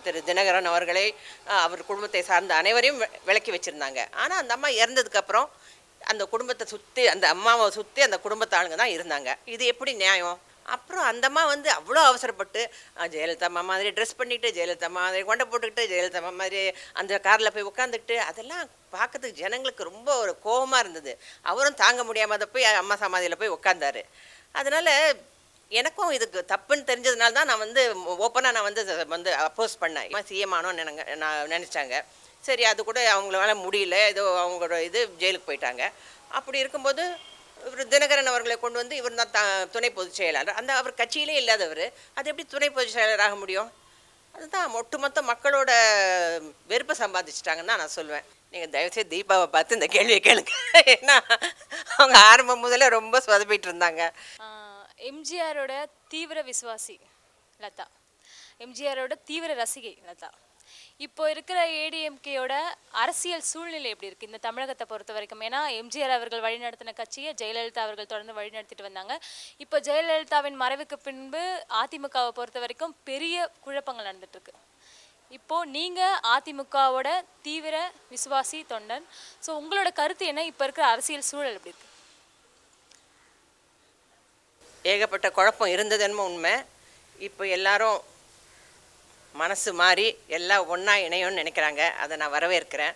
திரு தினகரன் அவர்களை அவர் குடும்பத்தை சார்ந்த அனைவரையும் விலக்கி வச்சுருந்தாங்க. ஆனால் அந்த அம்மா இறந்ததுக்கப்புறம் அந்த குடும்பத்தை சுற்றி அந்த அம்மாவை சுற்றி அந்த குடும்பத்து ஆளுங்க தான் இருந்தாங்க. இது எப்படி நியாயம்? அப்புறம் அந்த அம்மா வந்து அவ்வளோ அவசரப்பட்டு ஜெயலலிதா அம்மா மாதிரி ட்ரெஸ் பண்ணிட்டு, ஜெயலலிதா அம்மா மாதிரி கொண்டை போட்டுக்கிட்டு, ஜெயலலிதா அம்மா மாதிரி அந்த காரில் போய் உட்காந்துக்கிட்டு, அதெல்லாம் பார்க்கறதுக்கு ஜனங்களுக்கு ரொம்ப ஒரு கோபமாக இருந்தது. அவரும் தாங்க முடியாமல் அதை போய் அம்மா சமாதியில் போய் உட்காந்தாரு. அதனால் எனக்கும் இதுக்கு தப்புன்னு தெரிஞ்சதுனால தான் நான் வந்து ஓப்பனாக நான் வந்து அப்போஸ் பண்ணேன். சிஎம் ஆனோன்னு நான் நினச்சாங்க. சரி, அது கூட அவங்களால முடியல, ஏதோ அவங்களோட ஜெயிலுக்கு போயிட்டாங்க. அப்படி இருக்கும்போது இவர் தினகரன் அவர்களை கொண்டு வந்து இவர் தான் துணை பொதுச் செயலாளர். அவர் கட்சியிலே இல்லாதவர், அது எப்படி துணை பொதுச் செயலராக முடியும்? அதுதான் ஒட்டுமொத்த மக்களோட வெறுப்பை சம்பாதிச்சிட்டாங்கன்னு தான் நான் சொல்லுவேன். நீங்கள் தயவுசெய்து தீபாவை பார்த்து இந்த கேள்வியை கேளுங்க. ஏன்னா அவங்க ஆரம்பம் முதல்ல ரொம்ப சொதப்பிட்டு இருந்தாங்க. எம்ஜிஆரோட தீவிர விசுவாசி லதா, எம்ஜிஆரோட தீவிர ரசிகை லதா. இப்போ இருக்கிற ஏடிஎம்கேயோட அரசியல் சூழ்நிலை எப்படி இருக்குது இந்த தமிழகத்தை பொறுத்த வரைக்கும்? ஏன்னா எம்ஜிஆர் அவர்கள் வழிநடத்தின கட்சியை ஜெயலலிதா அவர்கள் தொடர்ந்து வழிநடத்திட்டு வந்தாங்க. இப்போ ஜெயலலிதாவின் மறைவுக்கு பின்பு அதிமுகவை பொறுத்த வரைக்கும் பெரிய குழப்பங்கள் நடந்துட்டுருக்கு. இப்போது நீங்கள் அதிமுகவோட தீவிர விசுவாசி தொண்டன், ஸோ உங்களோட கருத்து என்ன? இப்போ இருக்கிற அரசியல் சூழல் எப்படி இருக்குது? ஏகப்பட்ட குழப்பம் இருந்ததுன்னு உண்மை. இப்போ எல்லாரும் மனசு மாறி எல்லாம் ஒன்றா இணையம்னு நினைக்கிறாங்க. அதை நான் வரவேற்கிறேன்,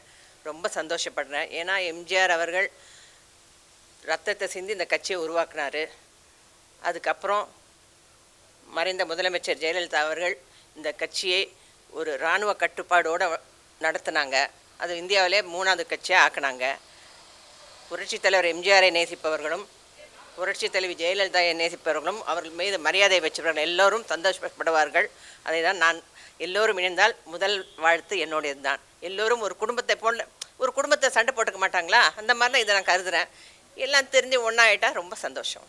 ரொம்ப சந்தோஷப்படுறேன். ஏன்னா எம்ஜிஆர் அவர்கள் ரத்தத்தை சிந்தி இந்த கட்சியை உருவாக்குனார். அதுக்கப்புறம் மறைந்த முதலமைச்சர் ஜெயலலிதா அவர்கள் இந்த கட்சியை ஒரு இராணுவ கட்டுப்பாடோடு நடத்தினாங்க. அது இந்தியாவிலே 3வது கட்சியாக ஆக்கினாங்க. புரட்சித் தலைவர் எம்ஜிஆரை நேசிப்பவர்களும் புரட்சி தலைவி ஜெயலலிதாவை நேசிப்பவர்களும் அவர்கள் மீது மரியாதை வச்சவர்கள் எல்லோரும் சந்தோஷப்படுவார்கள். அதை தான் நான் எல்லோரும் இணைந்தால் முதல் வாழ்த்து என்னுடையது தான். எல்லோரும் ஒரு குடும்பத்தை போல ஒரு குடும்பத்தை சண்டை போட்டுக்க மாட்டாங்களா? அந்த மாதிரிலாம் இதை நான் கருதுகிறேன். எல்லாம் தெரிஞ்சு ஒன்றாயிட்டால் ரொம்ப சந்தோஷம்.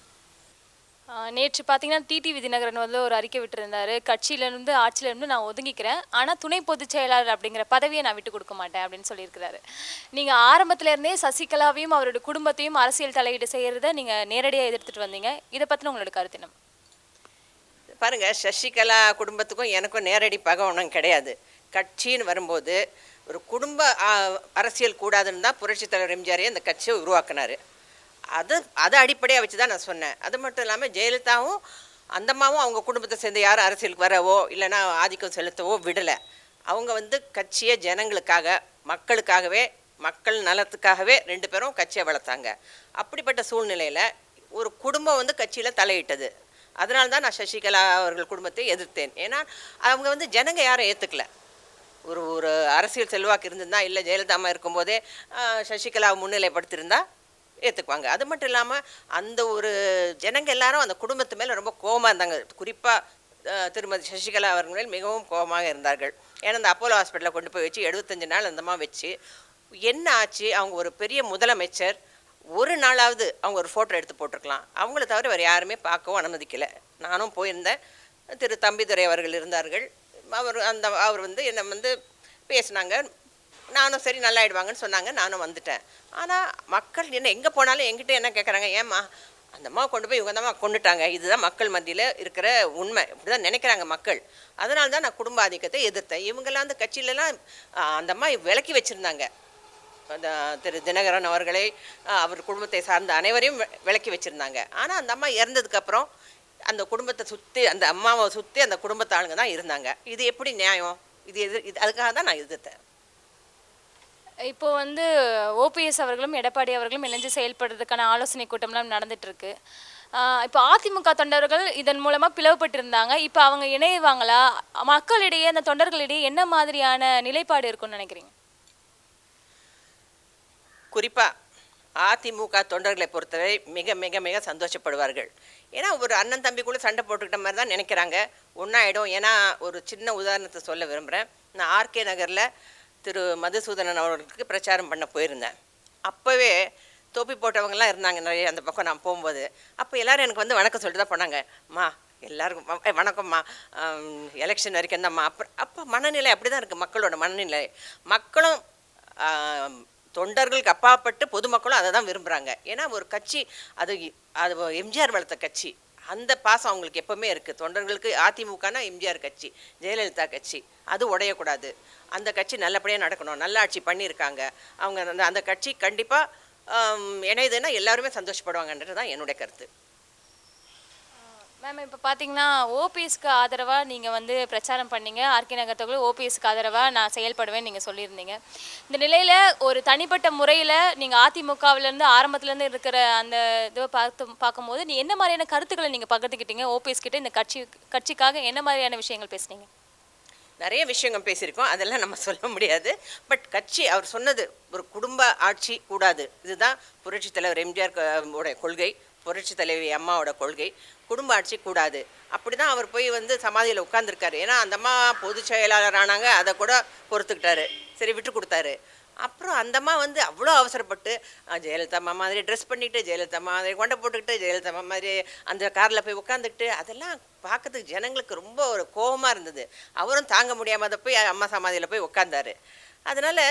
நேற்று பார்த்தீங்கன்னா டிடிவி தினகரன் வந்து ஒரு அறிக்கை விட்டுருந்தாரு, கட்சியிலேருந்து ஆட்சியிலேருந்து நான் ஒதுங்கிக்கிறேன், ஆனால் துணை பொதுச் செயலாளர் அப்படிங்கிற பதவியை நான் விட்டு கொடுக்க மாட்டேன் அப்படின்னு சொல்லியிருக்கிறாரு. நீங்கள் ஆரம்பத்திலேருந்தே சசிகலாவையும் அவரோட குடும்பத்தையும் அரசியல் தலையீடு செய்கிறத நீங்கள் நேரடியாக எதிர்த்துட்டு வந்தீங்க. இதை பற்றின உங்களோட கருத்து என்ன? பாருங்கள், சசிகலா குடும்பத்துக்கும் எனக்கும் நேரடி பகை ஒன்றும் கிடையாது. கட்சின்னு வரும்போது ஒரு குடும்ப அரசியல் கூடாதுன்னு தான் புரட்சித் தலைவர் எம்ஜிஆரே அந்த கட்சியை உருவாக்குனார். அதை அடிப்படையாக வச்சு தான் நான் சொன்னேன். அது மட்டும் இல்லாமல் ஜெயலலிதாவும் அந்தம்மாவும் அவங்க குடும்பத்தை சேர்ந்து யாரும் அரசியலுக்கு வரவோ இல்லைன்னா ஆதிக்கம் செலுத்தவோ விடலை. அவங்க வந்து கட்சியை ஜனங்களுக்காக, மக்களுக்காகவே, மக்கள் நலத்துக்காகவே 2 பேரும் கட்சியை வளர்த்தாங்க. அப்படிப்பட்ட சூழ்நிலையில் ஒரு குடும்பம் வந்து கட்சியில் தலையிட்டது. அதனால தான் நான் சசிகலா அவர்கள் குடும்பத்தை எதிர்த்தேன். ஏன்னா அவங்க வந்து ஜனங்க யாரும் ஏற்றுக்கல. ஒரு அரசியல் செல்வாக்கு இருந்திருந்தா, இல்லை ஜெயலலிதா அம்மா இருக்கும்போதே சசிகலாவை முன்னிலைப்படுத்தியிருந்தா ஏற்றுக்குவாங்க. அது மட்டும் இல்லாமல் அந்த ஒரு ஜனங்க எல்லாரும் அந்த குடும்பத்து மேலே ரொம்ப கோபமாக இருந்தாங்க. குறிப்பாக திருமதி சசிகலா அவர்கள் மேல் மிகவும் கோபமாக இருந்தார்கள். ஏன்னா அந்த அப்போலோ ஹாஸ்பிட்டலில் கொண்டு போய் வச்சு 75 நாள் அந்தமா வச்சு என்ன ஆச்சு? அவங்க ஒரு பெரிய முதலமைச்சர், ஒரு நாளாவது அவங்க ஒரு ஃபோட்டோ எடுத்து போட்டிருக்கலாம். அவங்கள தவிர வேறு யாருமே பார்க்கவும் அனுமதிக்கலை. நானும் போயிருந்தேன். திரு தம்பிதுரை அவர்கள் இருந்தார்கள். அவர் வந்து என்னை வந்து பேசினாங்க. நானும் சரி நல்லாயிடுவாங்கன்னு சொன்னாங்க. நானும் வந்துட்டேன். ஆனால் மக்கள் என்ன எங்கே போனாலும் என்கிட்ட என்ன கேட்குறாங்க, ஏம்மா அந்த அம்மா கொண்டு போய் இவங்க தான் கொண்டுட்டாங்க. இதுதான் மக்கள் மத்தியில் இருக்கிற உண்மை. இப்படி தான் நினைக்கிறாங்க மக்கள். அதனால தான் நான் குடும்ப ஆதிக்கத்தை எதிர்த்தேன். இவங்கெல்லாம் அந்த கட்சியிலலாம் அந்த அம்மா விலக்கி வச்சுருந்தாங்க. திரு தினகரன் அவர்களை அவர் குடும்பத்தை சார்ந்த அனைவரையும் விலக்கி வச்சுருந்தாங்க. ஆனால் அந்த அம்மா இறந்ததுக்கப்புறம் அந்த குடும்பத்தை சுற்றி அந்த அம்மாவை சுற்றி அந்த குடும்பத்து ஆளுங்க தான் இருந்தாங்க. இது எப்படி நியாயம்? அதுக்காக தான் நான் எதிர்த்தேன். இப்போ வந்து ஓபிஎஸ் அவர்களும் எடப்பாடி அவர்களும் இணைஞ்சு செயல்படுறதுக்கான ஆலோசனை கூட்டம்லாம் நடந்துட்டுருக்கு. இப்போ அதிமுக தொண்டர்கள் இதன் மூலமாக பிளவுபட்டிருந்தாங்க. இப்போ அவங்க இணைவாங்களா? மக்களிடையே அந்த தொண்டர்களிடையே என்ன மாதிரியான நிலைப்பாடு இருக்குன்னு நினைக்கிறீங்க? குறிப்பாக அதிமுக தொண்டர்களை பொறுத்தவரை மிக மிக மிக சந்தோஷப்படுவார்கள். ஏன்னா ஒரு அண்ணன் தம்பிக்குள்ளே சண்டை போட்டுக்கிட்ட மாதிரி தான் நினைக்கிறாங்க. ஒன்றாயிடும். ஏன்னா ஒரு சின்ன உதாரணத்தை சொல்ல விரும்புகிறேன். நான் ஆர்கே நகரில் திரு மதுசூதனன் அவர்களுக்கு பிரச்சாரம் பண்ண போயிருந்தேன். அப்போவே தொப்பி போட்டவங்கலாம் இருந்தாங்க நிறைய அந்த பக்கம் நான் போகும்போது. அப்போ எல்லோரும் எனக்கு வந்து வணக்கம் சொல்லிட்டு தான் போனாங்க. அம்மா எல்லாருக்கும் வணக்கம்மா, எலெக்ஷன் வரைக்கும் தான்ம்மா. அப்போ மனநிலை அப்படி தான் இருக்குது. மக்களோட மனநிலை. மக்களும் தொண்டர்களுக்கு அப்பாற்பட்டு பொதுமக்களும் அதை தான் விரும்புகிறாங்க. ஏன்னா ஒரு கட்சி அது எம்ஜிஆர் வளர்த்த கட்சி. அந்த பாசம் அவங்களுக்கு எப்பவுமே இருக்குது. தொண்டர்களுக்கு அதிமுகனா எம்ஜிஆர் கட்சி, ஜெயலலிதா கட்சி, அது உடையக்கூடாது. அந்த கட்சி நல்லபடியாக நடக்கணும். நல்ல ஆட்சி பண்ணியிருக்காங்க. அவங்க அந்த கட்சி கண்டிப்பாக இணையுதுன்னா எல்லாருமே சந்தோஷப்படுவாங்கன்றது தான் என்னுடைய கருத்து. மேம் இப்போ பார்த்தீங்கன்னா ஓபிஎஸ்க்கு ஆதரவாக நீங்கள் வந்து பிரச்சாரம் பண்ணீங்க. ஆர்கே நகர் தொகுதியில் ஓபிஎஸ்க்கு ஆதரவாக நான் செயல்படுவேன் நீங்கள் சொல்லியிருந்தீங்க. இந்த நிலையில் ஒரு தனிப்பட்ட முறையில் நீங்கள் அதிமுகவிலேருந்து ஆரம்பத்துலேருந்து இருக்கிற அந்த இதை பார்க்கும்போது நீ என்ன மாதிரியான கருத்துக்களை நீங்கள் பகிர்ந்துக்கிட்டீங்க ஓபிஎஸ் கிட்ட? இந்த கட்சிக்காக என்ன மாதிரியான விஷயங்கள் பேசுனீங்க? நிறைய விஷயங்கள் பேசியிருக்கோம், அதெல்லாம் நம்ம சொல்ல முடியாது. பட் கட்சி அவர் சொன்னது ஒரு குடும்ப ஆட்சி கூடாது, இதுதான் புரட்சித் தலைவர் எம்ஜிஆர் உடைய கொள்கை, புரட்சி தலைவி அம்மாவோட கொள்கை. குடும்ப ஆட்சி கூடாது. அப்படி தான் அவர் போய் வந்து சமாதியில் உட்காந்துருக்காரு. ஏன்னா அந்த அம்மா பொதுச் செயலாளர் ஆனாங்க, அதை கூட பொறுத்துக்கிட்டாரு, சரி விட்டு கொடுத்தாரு. அப்புறம் அந்த அம்மா வந்து அவ்வளோ அவசரப்பட்டு ஜெயலலிதா அம்மா மாதிரி ட்ரெஸ் பண்ணிட்டு, ஜெயலலிதா அம்மா மாதிரி கொண்டை போட்டுக்கிட்டு, ஜெயலலிதா அம்மா மாதிரி அந்த காரில் போய் உட்காந்துக்கிட்டு, அதெல்லாம் பார்க்கறதுக்கு ஜனங்களுக்கு ரொம்ப ஒரு கோபமாக இருந்தது. அவரும் தாங்க முடியாமல் அதை போய் அம்மா சமாதியில் போய் உட்காந்தாரு. அதனால்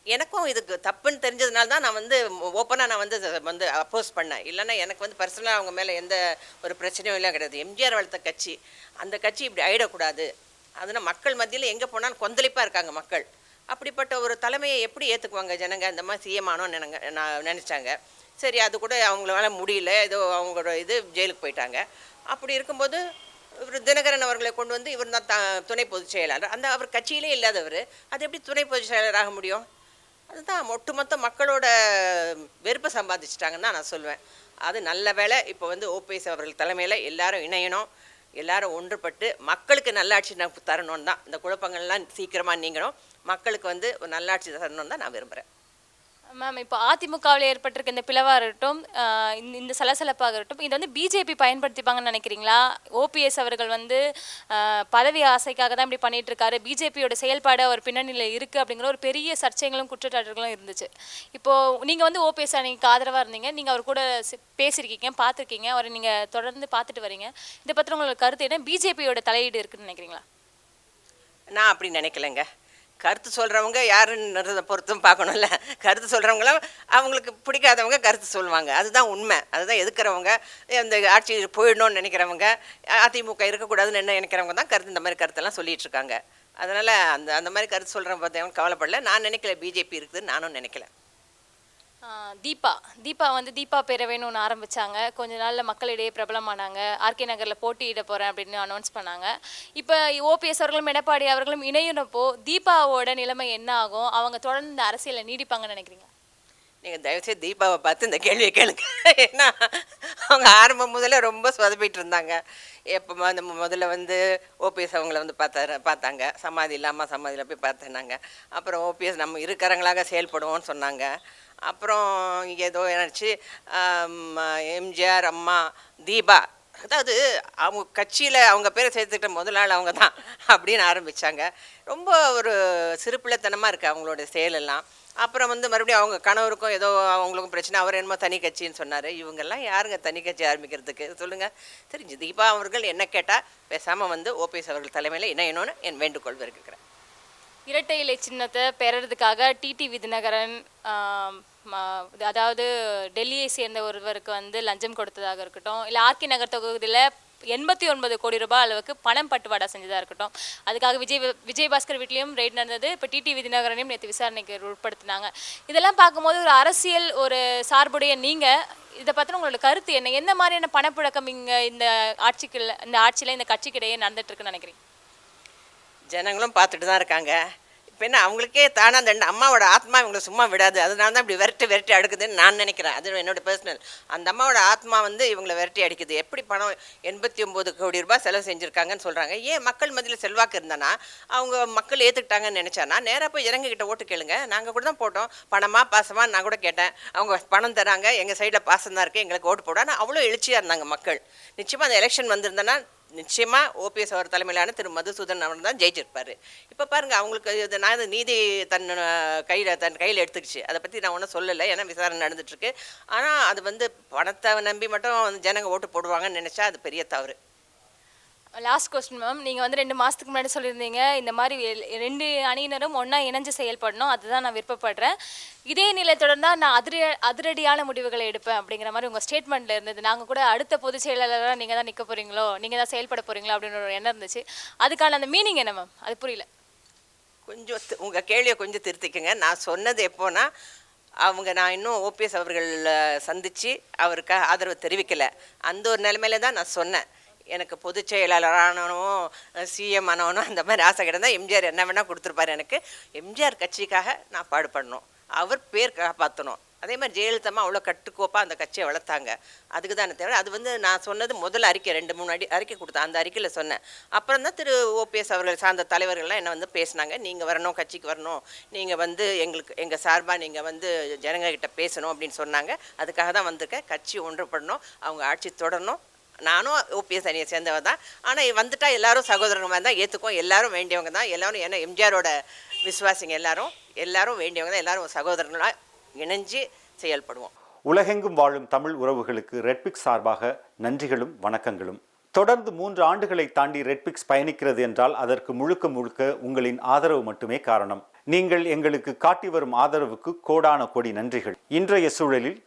எனக்கும் இதுக்கு தப்புன்னு தெரிஞ்சதுனால தான் நான் வந்து ஓப்பனாக நான் வந்து அப்போஸ் பண்ணேன். இல்லைன்னா எனக்கு வந்து பர்சனலாக அவங்க மேலே எந்த ஒரு பிரச்சனையும் இல்லை கிடையாது. எம்ஜிஆர் வளர்த்த கட்சி, அந்த கட்சி இப்படி ஆகிடக்கூடாது. அதனால் மக்கள் மத்தியில் எங்கே போனாலும் கொந்தளிப்பாக இருக்காங்க மக்கள். அப்படிப்பட்ட ஒரு தலைமையை எப்படி ஏற்றுக்குவாங்க ஜனங்க? இந்த மாதிரி சிஎம் ஆனோன்னு நான் நினச்சாங்க. சரி, அது கூட அவங்களால முடியல, ஏதோ அவங்களோட ஜெயிலுக்கு போயிட்டாங்க. அப்படி இருக்கும்போது இவர் தினகரன் அவர்களை கொண்டு வந்து இவர் தான் துணை பொதுச் செயலாளர். அவர் கட்சியிலே இல்லாதவர், அது எப்படி துணை பொதுச் செயலாளராக முடியும்? அதுதான் ஒட்டுமொத்த மக்களோட வெறுப்பை சம்பாதிச்சிட்டாங்கன்னு தான் நான் சொல்லுவேன். அது நல்ல வேலை. இப்போ வந்து ஓபிஎஸ் அவர்கள் தலைமையில் எல்லாரும் இணையணும், எல்லாரும் ஒன்றுபட்டு மக்களுக்கு நல்லாட்சி தரணும்னு தான். இந்த குழப்பங்கள்லாம் சீக்கிரமாக நீங்கணும், மக்களுக்கு வந்து ஒரு நல்லாட்சி தரணும்னு தான் நான் விரும்புகிறேன். மேம் இப்போ அதிமுகவில் ஏற்பட்டிருக்க இந்த பிளவாக இருக்கட்டும், இந்த சலசலப்பாக இருக்கட்டும், இதை வந்து பிஜேபி பயன்படுத்திப்பாங்கன்னு நினைக்கிறீங்களா? ஓபிஎஸ் அவர்கள் வந்து பதவி ஆசைக்காக தான் இப்படி பண்ணிட்டு இருக்காரு, பிஜேபியோட செயல்பாடு அவர் பின்னணியில் இருக்குது அப்படிங்கிற ஒரு பெரிய சர்ச்சைகளும் குற்றச்சாட்டுகளும் இருந்துச்சு. இப்போது நீங்கள் வந்து ஓபிஎஸ் அணிக்கு ஆதரவாக இருந்தீங்க, நீங்கள் அவர் கூட பேசியிருக்கீங்க, பார்த்துருக்கீங்க, அவரை நீங்கள் தொடர்ந்து பார்த்துட்டு வரீங்க. இதை பற்றி உங்களுக்கு கருத்து என்ன? பிஜேபியோட தலையீடு இருக்குன்னு நினைக்கிறீங்களா? நான் அப்படி நினைக்கலைங்க. கருத்து சொல்கிறவங்க யாருன்றதை பொறுத்தும் பார்க்கணும்ல. கருத்து சொல்கிறவங்களாம் அவங்களுக்கு பிடிக்காதவங்க கருத்து சொல்லுவாங்க, அதுதான் உண்மை. அதுதான் எதுக்கிறவங்க, இந்த ஆட்சி போயிடணும்னு நினைக்கிறவங்க, அதிமுக இருக்கக்கூடாதுன்னு என்ன நினைக்கிறவங்க தான் இந்த மாதிரி கருத்தெல்லாம் சொல்லிகிட்டு இருக்காங்க. அதனால் அந்த மாதிரி கருத்து சொல்கிறவங்க பார்த்தவங்க கவலைப்படல. நான் நினைக்கல பிஜேபி இருக்குதுன்னு, நானும் நினைக்கல. தீபா வந்து தீபா பேரவைன்னு ஒன்று ஆரம்பித்தாங்க. கொஞ்ச நாளில் மக்களிடையே பிரபலமானாங்க. ஆர்கே நகரில் போட்டியிட போகிறேன் அப்படின்னு அனௌன்ஸ் பண்ணாங்க. இப்போ ஓபிஎஸ் அவர்களும் எடப்பாடி அவர்களும் இணையினப்போ தீபாவோட நிலைமை என்ன ஆகும்? அவங்க தொடர்ந்து இந்த அரசியலில் நீடிப்பாங்கன்னு நினைக்கிறீங்க? நீங்கள் தயவுசெய்து தீபாவை பார்த்து இந்த கேள்வியை கேளுங்க. ஏன்னா அவங்க ஆரம்பம் முதல்ல ரொம்ப சொதப்பிட்டு இருந்தாங்க. எப்போ அந்த முதல்ல வந்து ஓபிஎஸ் அவங்கள வந்து பார்த்தாங்க சமாதியில், அம்மா சமாதியில் போய் பார்த்தேன்னாங்க. அப்புறம் ஓபிஎஸ் நம்ம இருக்கிறவங்களாக செயல்படுவோம்னு சொன்னாங்க. அப்புறம் ஏதோ என்னாச்சு, எம்ஜிஆர், அம்மா, தீபா, அதாவது அவங்க கட்சியில் அவங்க பேரை சேர்த்துக்கிட்ட முதல் ஆள் அவங்க தான் அப்படின்னு ஆரம்பித்தாங்க. ரொம்ப ஒரு சிறுபிள்ளைத்தனமாக இருக்குது அவங்களோட செயலெல்லாம். அப்புறம் வந்து மறுபடியும் அவங்க கணவருக்கும் ஏதோ அவங்களுக்கும் பிரச்சனை, அவர் என்னமோ தனி கட்சின்னு சொன்னார். இவங்கெல்லாம் யாருங்க தனி கட்சி ஆரம்பிக்கிறதுக்கு சொல்லுங்கள்? தெரிஞ்சு தீபா அவர்கள் என்ன கேட்டால் பேசாமல் வந்து ஓபிஎஸ் அவர்கள் தலைமையில் இணையணும்னு என் வேண்டுகோள் இருக்கிறேன். இரட்டை இலை சின்னத்தை பெறறதுக்காக டிடிவி தினகரன் அதாவது டெல்லியை சேர்ந்த ஒருவருக்கு வந்து லஞ்சம் கொடுத்ததாக இருக்கட்டும், இல்லை ஆர்கே நகர் தொகுதியில் 89 கோடி ரூபாய் அளவுக்கு பணம் பட்டுவாடா செஞ்சதாக இருக்கட்டும், அதுக்காக விஜயபாஸ்கர் வீட்லேயும் ரெய்ட் நடந்தது. இப்போ டிடிவி தினகரனையும் நேற்று விசாரணைக்கு உட்படுத்தினாங்க. இதெல்லாம் பார்க்கும்போது ஒரு அரசியல் ஒரு சார்புடைய நீங்கள் இதை பற்றின உங்களோட கருத்து என்ன? எந்த மாதிரியான பணப்புழக்கம் இங்கே இந்த ஆட்சியில் இந்த கட்சிக்கிடையே நடந்துட்டுருக்குன்னு நினைக்கிறீங்க? ஜனங்களும் பார்த்துட்டு தான் இருக்காங்க. இப்போ என்ன அவங்களுக்கே தானே அந்த அம்மாவோட ஆத்மா இவங்களை சும்மா விடாது. அதனால தான் இப்படி விரட்டி அடிக்குதுன்னு நான் நினைக்கிறேன். அது என்னோட பர்சனல். அந்த அம்மாவோட ஆத்மா வந்து இவங்களை விரட்டி அடிக்குது. எப்படி பணம் 89 கோடி ரூபாய் செலவு செஞ்சுருக்காங்கன்னு சொல்கிறாங்க. ஏன் மக்கள் மத்தியில் செல்வாக்கு இருந்தானா அவங்க மக்கள் ஏற்றுக்கிட்டாங்கன்னு நினச்சானா நேராக போய் இறங்கிக்கிட்ட ஓட்டு கேளுங்க. நாங்கள் கூட தான் போட்டோம், பணமாக பாசமாக நான் கூட கேட்டேன். அவங்க பணம் தராங்க, எங்கள் சைடில் பாசம் தான் இருக்குது, எங்களுக்கு ஓட்டு போட. ஆனால் அவ்வளோ எழுச்சியாக இருந்தாங்க மக்கள். நிச்சயமாக அந்த எலெக்ஷன் வந்திருந்தேன்னா நிச்சயமாக ஓபிஎஸ் அவர் தலைமையிலான திரு மதுசூதன் அவர் தான் ஜெயிச்சிருப்பார். இப்போ பாருங்கள் அவங்களுக்கு நான் நீதி தன் கையில் எடுத்துக்கிச்சு. அதை பற்றி நான் ஒன்றும் சொல்லலை, ஏன்னா விசாரணை நடந்துட்டுருக்கு. ஆனால் அது வந்து பணத்தை நம்பி மட்டும் ஜனங்க ஓட்டு போடுவாங்கன்னு நினச்சா அது பெரிய தவறு. Last question ma'am. நீங்கள் வந்து 2 மாதத்துக்கு முன்னாடி சொல்லியிருந்தீங்க இந்த மாதிரி 2 அணியினரும் ஒன்றா இணைஞ்சு செயல்படணும், அதுதான் நான் விருப்பப்படுறேன். இதே நிலை தொடர்ந்தால் நான் அதிரடியான முடிவுகளை எடுப்பேன் அப்படிங்கிற மாதிரி உங்கள் ஸ்டேட்மெண்ட்டில் இருந்தது. நாங்கள் கூட அடுத்த பொதுச் செயலாளராக நீங்கள் தான் நிற்க போகிறீங்களோ, நீங்கள் தான் செயல்பட போகிறீங்களோ அப்படின்னு ஒரு எண்ணம் இருந்துச்சு. அதுக்கான அந்த மீனிங் என்ன மேம்? அது புரியல. கொஞ்சம் உங்கள் கேள்வியை கொஞ்சம் திருத்திக்கங்க. நான் சொன்னது எப்போனா, நான் இன்னும் ஓபிஎஸ் அவர்கள் சந்தித்து அவருக்காக ஆதரவு தெரிவிக்கலை. அந்த ஒரு நிலைமையில தான் நான் சொன்னேன். எனக்கு பொதுச் செயலாளர் ஆனவனும் சிஎம் ஆனவனும் அந்த மாதிரி ஆசை கிடந்தால் எம்ஜிஆர் என்ன வேணால் கொடுத்துருப்பாரு. எனக்கு எம்ஜிஆர் கட்சிக்காக நான் பாடுபடணும், அவர் பேர் காப்பாற்றணும். அதே மாதிரி ஜெயலலிதா அவ்வளோ கட்டுக்கோப்பாக அந்த கட்சியை வளர்த்தாங்க. அதுக்கு தானே தேவை. அது நான் சொன்னது முதல் அறிக்கை 2-3 அறிக்கை கொடுத்தேன். அந்த அறிக்கையில் சொன்னேன். அப்புறம் தான் திரு ஓபிஎஸ் அவர்கள் சார்ந்த தலைவர்கள்லாம் என்ன வந்து பேசினாங்க. நீங்கள் வரணும், கட்சிக்கு வரணும், நீங்கள் எங்கள் சார்பாக நீங்கள் ஜனங்கக்கிட்ட பேசணும் அப்படின்னு சொன்னாங்க. அதுக்காக தான் வந்திருக்கேன். கட்சி ஒன்றுபடணும், அவங்க ஆட்சி தொடரணும். நானும் ஓபிஎஸ் அணியை சேர்ந்தவ தான். ஆனால் வந்துட்டா எல்லாரும் சகோதரங்க மாதிரி தான் ஏற்றுக்குவோம். எல்லாரும் வேண்டியவங்க தான். எல்லாரும் ஏன்னா எம்ஜிஆரோட விசுவாசிங்க எல்லாரும் வேண்டியவங்க தான். எல்லாரும் சகோதரங்களாக இணைஞ்சு செயல்படுவோம். உலகெங்கும் வாழும் தமிழ் உறவுகளுக்கு ரெட்பிக்ஸ் சார்பாக நன்றிகளும் வணக்கங்களும். தொடர்ந்து 3 ஆண்டுகளை தாண்டி ரெட்பிக்ஸ் பயணிக்கிறது என்றால் அதற்கு முழுக்க உங்களின் ஆதரவு மட்டுமே காரணம். நீங்கள் எங்களுக்கு காட்டி வரும் ஆதரவுக்கு கோடான கோடி நன்றிகள். இன்றைய சூழலில்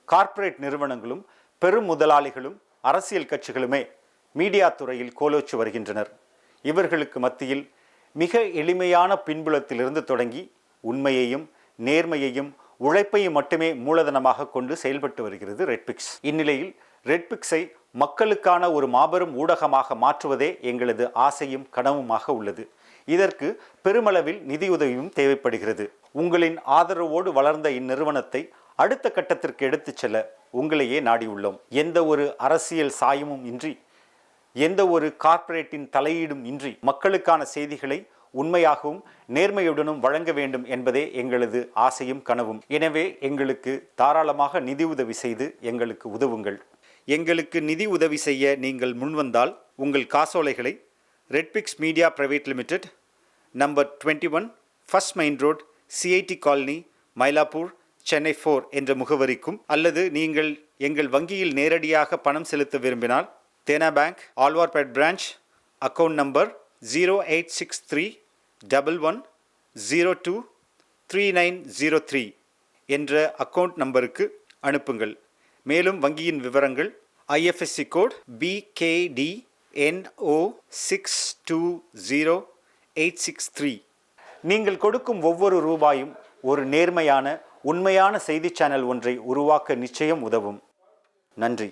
கார்ப்பரேட் நிறுவனங்களும் பெரும் முதலாளிகளும் அரசியல் கட்சிகளுமே மீடியா துறையில் கோலோச்சு வருகின்றனர். இவர்களுக்கு மத்தியில் மிக எளிமையான பின்புலத்திலிருந்து தொடங்கி உண்மையையும் நேர்மையையும் உழைப்பையும் மட்டுமே மூலதனமாக கொண்டு செயல்பட்டு வருகிறது ரெட்பிக்ஸ். இந்நிலையில் ரெட்பிக்ஸை மக்களுக்கான ஒரு மாபெரும் ஊடகமாக மாற்றுவதே எங்களது ஆசையும் கனவுமாக உள்ளது. இதற்கு பெருமளவில் நிதியுதவியும் தேவைப்படுகிறது. உங்களின் ஆதரவோடு வளர்ந்த இந்நிறுவனத்தை அடுத்த கட்டத்திற்கு எடுத்துச் செல்ல உங்களையே நாடியுள்ளோம். எந்த ஒரு அரசியல் சாயமும் இன்றி, எந்த ஒரு கார்ப்பரேட்டின் தலையீடும் இன்றி மக்களுக்கான செய்திகளை உண்மையாகவும் நேர்மையுடனும் வழங்க வேண்டும் என்பதே எங்களது ஆசையும் கனவும். எனவே எங்களுக்கு தாராளமாக நிதி உதவி செய்து எங்களுக்கு உதவுங்கள். எங்களுக்கு நிதி உதவி செய்ய நீங்கள் முன்வந்தால் உங்கள் காசோலைகளை Redpix media private limited, number 21, first main road, CID colony, Mylapore, Chennai 4 என்ற முகவரிக்கும், அல்லது நீங்கள் எங்கள் வங்கியில் நேரடியாக பணம் செலுத்த விரும்பினால் Dena bank, Alwarpet branch, account number 086311023903 என்ற அக்கவுண்ட் நம்பருக்கு அனுப்புங்கள். மேலும் வங்கியின் விவரங்கள் ஐஎஃப்எஸ்சி கோட் BKDNO620863. நீங்கள் கொடுக்கும் ஒவ்வொரு ரூபாயும் ஒரு நேர்மையான உண்மையான செய்தி சேனல் ஒன்றை உருவாக்க நிச்சயம் உதவும். நன்றி.